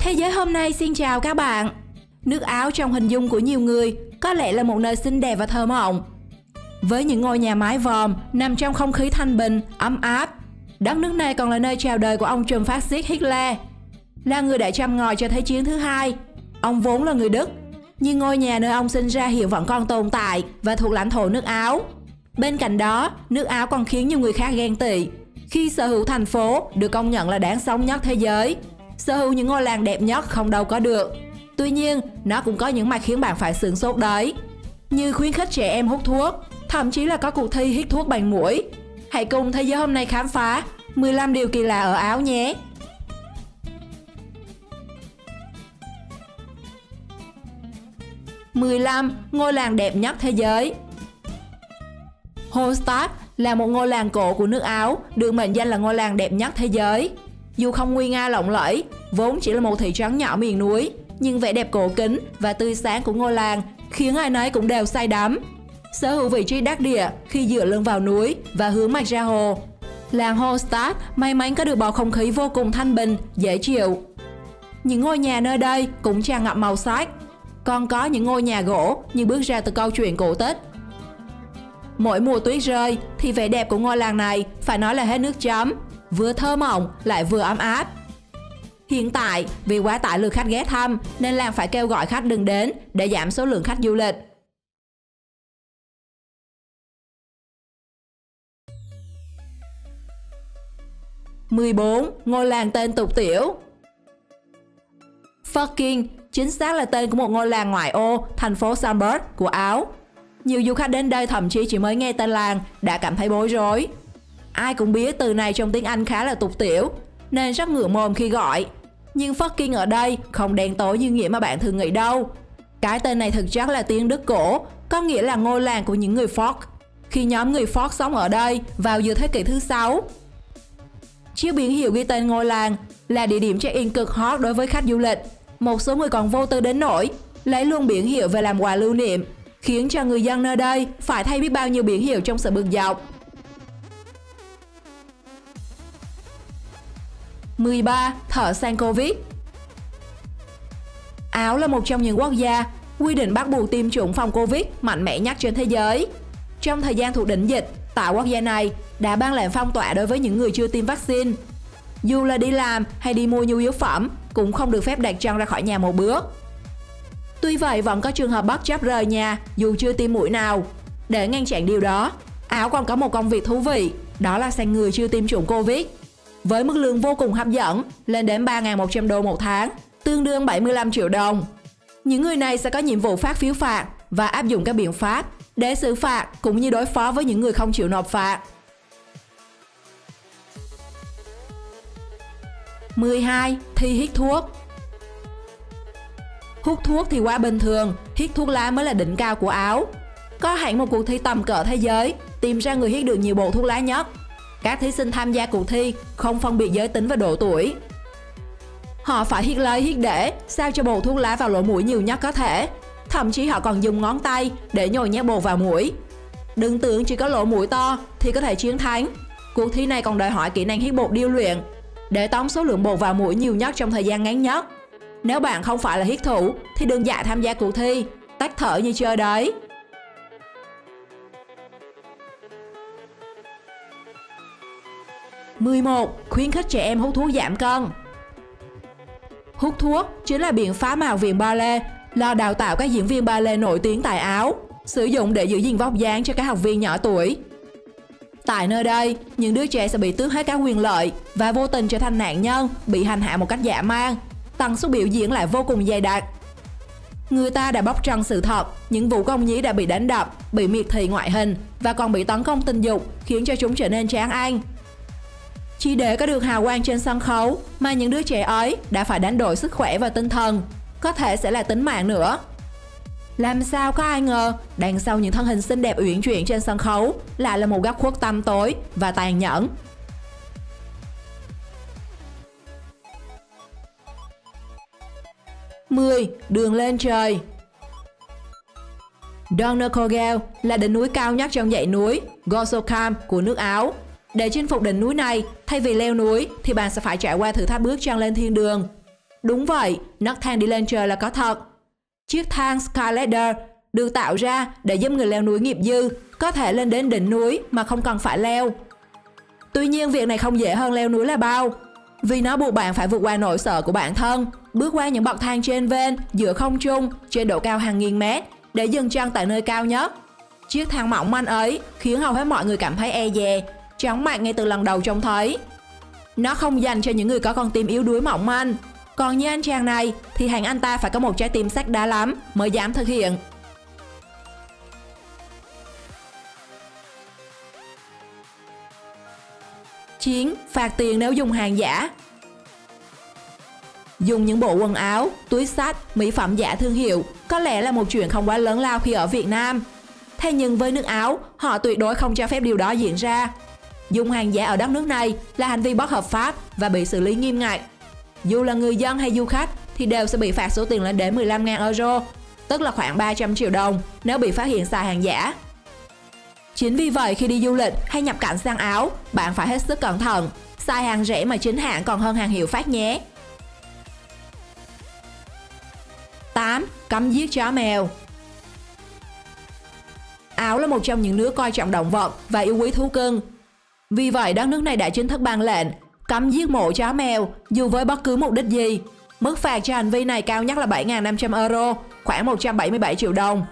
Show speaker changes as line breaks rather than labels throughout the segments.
Thế giới hôm nay xin chào các bạn. Nước Áo trong hình dung của nhiều người có lẽ là một nơi xinh đẹp và thơ mộng. Với những ngôi nhà mái vòm nằm trong không khí thanh bình, ấm áp, đất nước này còn là nơi chào đời của ông trùm phát xít Hitler. Là người đã châm ngòi cho Thế chiến thứ hai. Ông vốn là người Đức, nhưng ngôi nhà nơi ông sinh ra hiện vẫn còn tồn tại và thuộc lãnh thổ nước Áo. Bên cạnh đó, nước Áo còn khiến nhiều người khác ghen tị khi sở hữu thành phố được công nhận là đáng sống nhất thế giới. Sở hữu những ngôi làng đẹp nhất không đâu có được. Tuy nhiên, nó cũng có những mặt khiến bạn phải sửng sốt đấy. Như khuyến khích trẻ em hút thuốc, thậm chí là có cuộc thi hít thuốc bằng mũi. Hãy cùng Thế giới hôm nay khám phá 15 điều kỳ lạ ở Áo nhé. 15. Ngôi làng đẹp nhất thế giới. Hallstatt là một ngôi làng cổ của nước Áo, được mệnh danh là ngôi làng đẹp nhất thế giới. Dù không nguy nga lộng lẫy, vốn chỉ là một thị trấn nhỏ miền núi, nhưng vẻ đẹp cổ kính và tươi sáng của ngôi làng khiến ai nấy cũng đều say đắm. Sở hữu vị trí đắc địa khi dựa lưng vào núi và hướng mặt ra hồ, làng Hallstatt may mắn có được bầu không khí vô cùng thanh bình, dễ chịu. Những ngôi nhà nơi đây cũng tràn ngập màu sắc. Còn có những ngôi nhà gỗ như bước ra từ câu chuyện cổ tích. Mỗi mùa tuyết rơi thì vẻ đẹp của ngôi làng này phải nói là hết nước chấm, vừa thơ mộng lại vừa ấm áp. Hiện tại, vì quá tải lượt khách ghé thăm nên làng phải kêu gọi khách đừng đến để giảm số lượng khách du lịch. Ngôi làng tên tục tiểu. Fucking chính xác là tên của một ngôi làng ngoại ô, thành phố Salzburg của Áo. Nhiều du khách đến đây thậm chí chỉ mới nghe tên làng đã cảm thấy bối rối. Ai cũng biết từ này trong tiếng Anh khá là tục tiểu, nên rất ngượng mồm khi gọi. Nhưng fucking ở đây không đen tối như nghĩa mà bạn thường nghĩ đâu. Cái tên này thực chất là tiếng Đức cổ, có nghĩa là ngôi làng của những người Folk, khi nhóm người Folk sống ở đây vào giữa thế kỷ thứ 6. Chiếc biển hiệu ghi tên ngôi làng là địa điểm check-in cực hot đối với khách du lịch. Một số người còn vô tư đến nỗi lấy luôn biển hiệu về làm quà lưu niệm, khiến cho người dân nơi đây phải thay biết bao nhiêu biển hiệu trong sự bực dọc. 13. Thợ săn Covid. Áo là một trong những quốc gia quy định bắt buộc tiêm chủng phòng Covid mạnh mẽ nhất trên thế giới. Trong thời gian thuộc đỉnh dịch, tại quốc gia này đã ban lệnh phong tỏa đối với những người chưa tiêm vaccine. Dù là đi làm hay đi mua nhu yếu phẩm cũng không được phép đặt chân ra khỏi nhà một bước. Tuy vậy vẫn có trường hợp bất chấp rời nhà dù chưa tiêm mũi nào. Để ngăn chặn điều đó, Áo còn có một công việc thú vị, đó là săn người chưa tiêm chủng Covid. Với mức lương vô cùng hấp dẫn, lên đến 3.100 đô một tháng, tương đương 75 triệu đồng. Những người này sẽ có nhiệm vụ phát phiếu phạt và áp dụng các biện pháp để xử phạt cũng như đối phó với những người không chịu nộp phạt. 12. Thi hít thuốc. Hút thuốc thì quá bình thường, hít thuốc lá mới là đỉnh cao của Áo. Có hẳn một cuộc thi tầm cỡ thế giới tìm ra người hít được nhiều bộ thuốc lá nhất. Các thí sinh tham gia cuộc thi không phân biệt giới tính và độ tuổi. Họ phải hít lấy hít để sao cho bộ thuốc lá vào lỗ mũi nhiều nhất có thể. Thậm chí họ còn dùng ngón tay để nhồi nhét bột vào mũi. Đừng tưởng chỉ có lỗ mũi to thì có thể chiến thắng. Cuộc thi này còn đòi hỏi kỹ năng hít bột điêu luyện để tống số lượng bột vào mũi nhiều nhất trong thời gian ngắn nhất. Nếu bạn không phải là hít thủ thì đừng dại tham gia cuộc thi, tắt thở như chơi đấy. 11. Khuyến khích trẻ em hút thuốc giảm cân. Hút thuốc chính là biện pháp mà Học viện Ballet lo đào tạo các diễn viên ballet nổi tiếng tại Áo, sử dụng để giữ gìn vóc dáng cho các học viên nhỏ tuổi. Tại nơi đây, những đứa trẻ sẽ bị tước hết các quyền lợi và vô tình trở thành nạn nhân bị hành hạ một cách dã man. Tần suất biểu diễn lại vô cùng dày đặc. Người ta đã bóc trần sự thật, những vũ công nhí đã bị đánh đập, bị miệt thị ngoại hình và còn bị tấn công tình dục, khiến cho chúng trở nên chán ăn. Chỉ để có được hào quang trên sân khấu mà những đứa trẻ ấy đã phải đánh đổi sức khỏe và tinh thần, có thể sẽ là tính mạng nữa. Làm sao có ai ngờ đằng sau những thân hình xinh đẹp uyển chuyển trên sân khấu lại là một góc khuất tăm tối và tàn nhẫn. 10. Đường lên trời. Donnerkogel là đỉnh núi cao nhất trong dãy núi Gosokham của nước Áo. Để chinh phục đỉnh núi này, thay vì leo núi thì bạn sẽ phải trải qua thử thách bước chân lên thiên đường. Đúng vậy, nấc thang đi lên trời là có thật. Chiếc thang Skyladder được tạo ra để giúp người leo núi nghiệp dư có thể lên đến đỉnh núi mà không cần phải leo. Tuy nhiên việc này không dễ hơn leo núi là bao, vì nó buộc bạn phải vượt qua nỗi sợ của bản thân, bước qua những bậc thang trên vên giữa không trung trên độ cao hàng nghìn mét để dừng chân tại nơi cao nhất. Chiếc thang mỏng manh ấy khiến hầu hết mọi người cảm thấy e dè, chóng mặt ngay từ lần đầu trông thấy. Nó không dành cho những người có con tim yếu đuối mỏng manh. Còn như anh chàng này thì hẳn anh ta phải có một trái tim sắt đá lắm mới dám thực hiện. Chiến phạt tiền nếu dùng hàng giả. Dùng những bộ quần áo, túi xách, mỹ phẩm giả thương hiệu có lẽ là một chuyện không quá lớn lao khi ở Việt Nam. Thế nhưng với nước Áo, họ tuyệt đối không cho phép điều đó diễn ra. Dùng hàng giả ở đất nước này là hành vi bất hợp pháp và bị xử lý nghiêm ngặt. Dù là người dân hay du khách thì đều sẽ bị phạt số tiền lên đến 15.000 euro, tức là khoảng 300 triệu đồng nếu bị phát hiện xài hàng giả. Chính vì vậy khi đi du lịch hay nhập cảnh sang Áo, bạn phải hết sức cẩn thận, xài hàng rẻ mà chính hãng còn hơn hàng hiệu phát nhé. 8. Cấm giết chó mèo. Áo là một trong những nước coi trọng động vật và yêu quý thú cưng. Vì vậy đất nước này đã chính thức ban lệnh cấm giết mổ chó mèo dù với bất cứ mục đích gì. Mức phạt cho hành vi này cao nhất là 7.500 euro, khoảng 177 triệu đồng.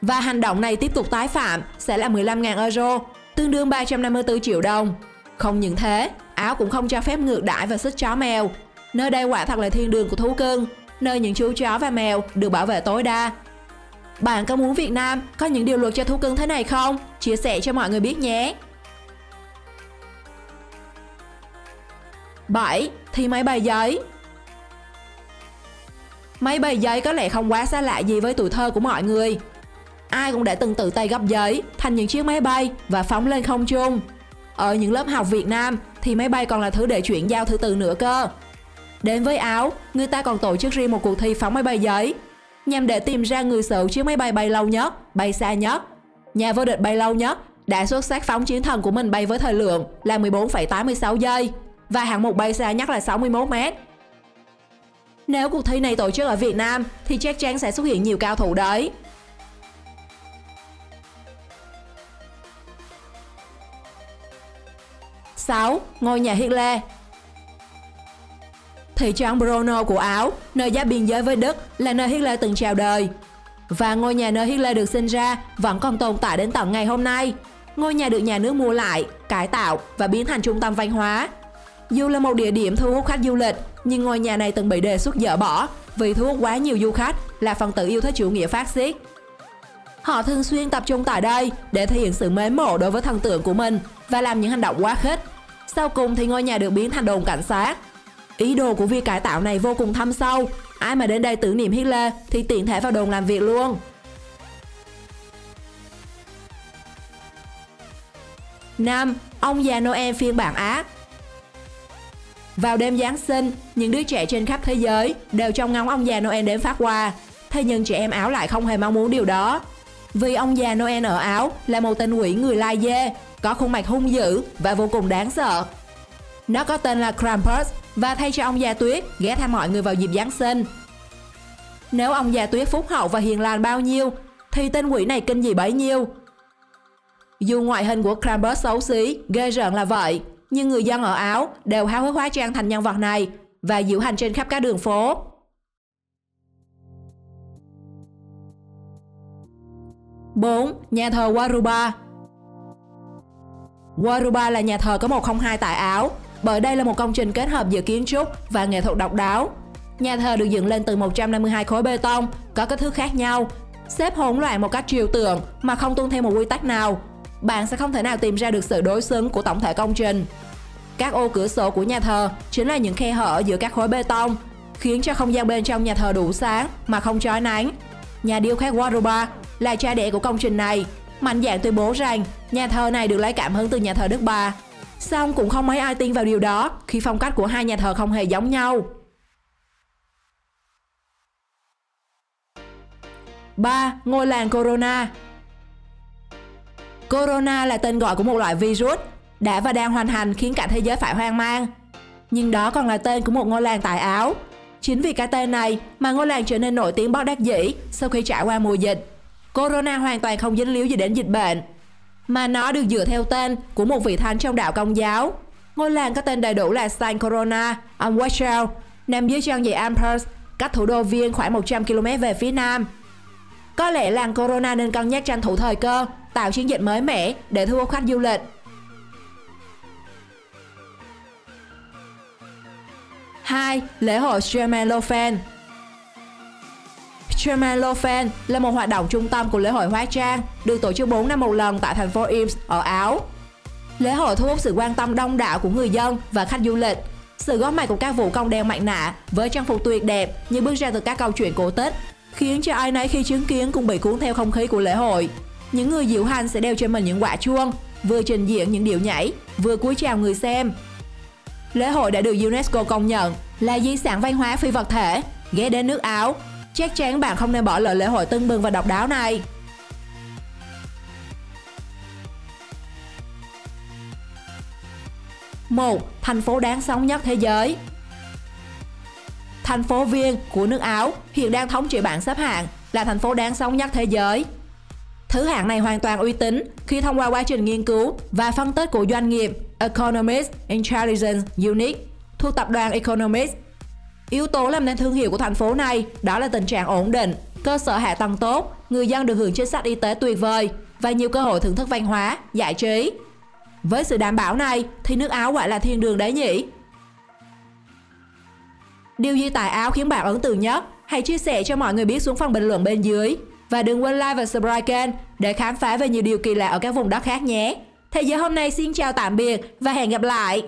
Và hành động này tiếp tục tái phạm sẽ là 15.000 euro, tương đương 354 triệu đồng. Không những thế, Áo cũng không cho phép ngược đãi và xích chó mèo. Nơi đây quả thật là thiên đường của thú cưng, nơi những chú chó và mèo được bảo vệ tối đa. Bạn có muốn Việt Nam có những điều luật cho thú cưng thế này không? Chia sẻ cho mọi người biết nhé. 7. Thi máy bay giấy. Máy bay giấy có lẽ không quá xa lạ gì với tuổi thơ của mọi người. Ai cũng đã từng tự tay gấp giấy thành những chiếc máy bay và phóng lên không trung. Ở những lớp học Việt Nam thì máy bay còn là thứ để chuyển giao thứ tự nữa cơ. Đến với Áo, người ta còn tổ chức riêng một cuộc thi phóng máy bay giấy nhằm để tìm ra người sở hữu chiếc máy bay bay lâu nhất, bay xa nhất. Nhà vô địch bay lâu nhất đã xuất sắc phóng chiến thần của mình bay với thời lượng là 14,86 giây và hạng mục bay xa nhất là 61 mét. Nếu cuộc thi này tổ chức ở Việt Nam thì chắc chắn sẽ xuất hiện nhiều cao thủ đấy. Ngôi nhà Hitler. Thị trấn Brno của Áo, nơi giáp biên giới với Đức, là nơi Hitler từng chào đời. Và ngôi nhà nơi Hitler được sinh ra vẫn còn tồn tại đến tận ngày hôm nay. Ngôi nhà được nhà nước mua lại, cải tạo và biến thành trung tâm văn hóa. Dù là một địa điểm thu hút khách du lịch, nhưng ngôi nhà này từng bị đề xuất dỡ bỏ vì thu hút quá nhiều du khách là phần tử yêu thích chủ nghĩa phát xít. Họ thường xuyên tập trung tại đây để thể hiện sự mến mộ đối với thần tượng của mình và làm những hành động quá khích. Sau cùng thì ngôi nhà được biến thành đồn cảnh sát. Ý đồ của việc cải tạo này vô cùng thâm sâu. Ai mà đến đây tưởng niệm Hitler thì tiện thể vào đồn làm việc luôn. 5. Ông già Noel phiên bản ác. Vào đêm Giáng sinh, những đứa trẻ trên khắp thế giới đều trông ngóng ông già Noel đến phát quà. Thế nhưng trẻ em Áo lại không hề mong muốn điều đó. Vì ông già Noel ở Áo là một tên quỷ người lai dê, có khuôn mặt hung dữ và vô cùng đáng sợ. Nó có tên là Krampus và thay cho ông già tuyết ghé thăm mọi người vào dịp Giáng sinh. Nếu ông già tuyết phúc hậu và hiền lành bao nhiêu thì tên quỷ này kinh dị bấy nhiêu. Dù ngoại hình của Krampus xấu xí, ghê rợn là vậy, nhưng người dân ở Áo đều háo hức hóa trang thành nhân vật này và diễu hành trên khắp các đường phố. 4. Nhà thờ Waruba. Waruba là nhà thờ có 102 tại Áo, bởi đây là một công trình kết hợp giữa kiến trúc và nghệ thuật độc đáo. Nhà thờ được dựng lên từ 152 khối bê tông có kích thước khác nhau, xếp hỗn loạn một cách trừu tượng mà không tuân theo một quy tắc nào. Bạn sẽ không thể nào tìm ra được sự đối xứng của tổng thể công trình. Các ô cửa sổ của nhà thờ chính là những khe hở giữa các khối bê tông, khiến cho không gian bên trong nhà thờ đủ sáng mà không chói nắng. Nhà điêu khắc Waruba là cha đẻ của công trình này, mạnh dạn tuyên bố rằng nhà thờ này được lấy cảm hứng từ nhà thờ Đức Bà. Song cũng không mấy ai tin vào điều đó khi phong cách của hai nhà thờ không hề giống nhau. 3. Ngôi làng Corona. Corona là tên gọi của một loại virus đã và đang hoành hành khiến cả thế giới phải hoang mang. Nhưng đó còn là tên của một ngôi làng tại Áo. Chính vì cái tên này mà ngôi làng trở nên nổi tiếng bất đắc dĩ sau khi trải qua mùa dịch. Corona hoàn toàn không dính líu gì đến dịch bệnh, mà nó được dựa theo tên của một vị thánh trong đạo Công giáo. Ngôi làng có tên đầy đủ là Saint Corona on Wachau, nằm dưới chân dãy Alps, cách thủ đô Viên khoảng 100 km về phía nam. Có lẽ làng Corona nên cân nhắc tranh thủ thời cơ, tạo chiến dịch mới mẻ để thu hút khách du lịch. 2. Lễ hội Schermerlofen. Schermerlofen là một hoạt động trung tâm của lễ hội hóa trang, được tổ chức 4 năm một lần tại thành phố Ypres ở Áo. Lễ hội thu hút sự quan tâm đông đảo của người dân và khách du lịch. Sự góp mặt của các vũ công đeo mặt nạ với trang phục tuyệt đẹp như bước ra từ các câu chuyện cổ tích, khiến cho ai nấy khi chứng kiến cũng bị cuốn theo không khí của lễ hội. Những người diễu hành sẽ đeo trên mình những quả chuông, vừa trình diễn những điệu nhảy, vừa cúi chào người xem. Lễ hội đã được UNESCO công nhận là di sản văn hóa phi vật thể. Ghé đến nước Áo, chắc chắn bạn không nên bỏ lỡ lễ hội tưng bừng và độc đáo này. 1. Thành phố đáng sống nhất thế giới. Thành phố Viên của nước Áo hiện đang thống trị bảng xếp hạng là thành phố đáng sống nhất thế giới. Thứ hạng này hoàn toàn uy tín khi thông qua quá trình nghiên cứu và phân tích của doanh nghiệp Economist Intelligence Unit thuộc tập đoàn Economist. Yếu tố làm nên thương hiệu của thành phố này đó là tình trạng ổn định, cơ sở hạ tầng tốt, người dân được hưởng chính sách y tế tuyệt vời và nhiều cơ hội thưởng thức văn hóa, giải trí. Với sự đảm bảo này thì nước Áo gọi là thiên đường đấy nhỉ? Điều gì tại Áo khiến bạn ấn tượng nhất? Hãy chia sẻ cho mọi người biết xuống phần bình luận bên dưới. Và đừng quên like và subscribe kênh để khám phá về nhiều điều kỳ lạ ở các vùng đất khác nhé. Thế giới hôm nay xin chào tạm biệt và hẹn gặp lại!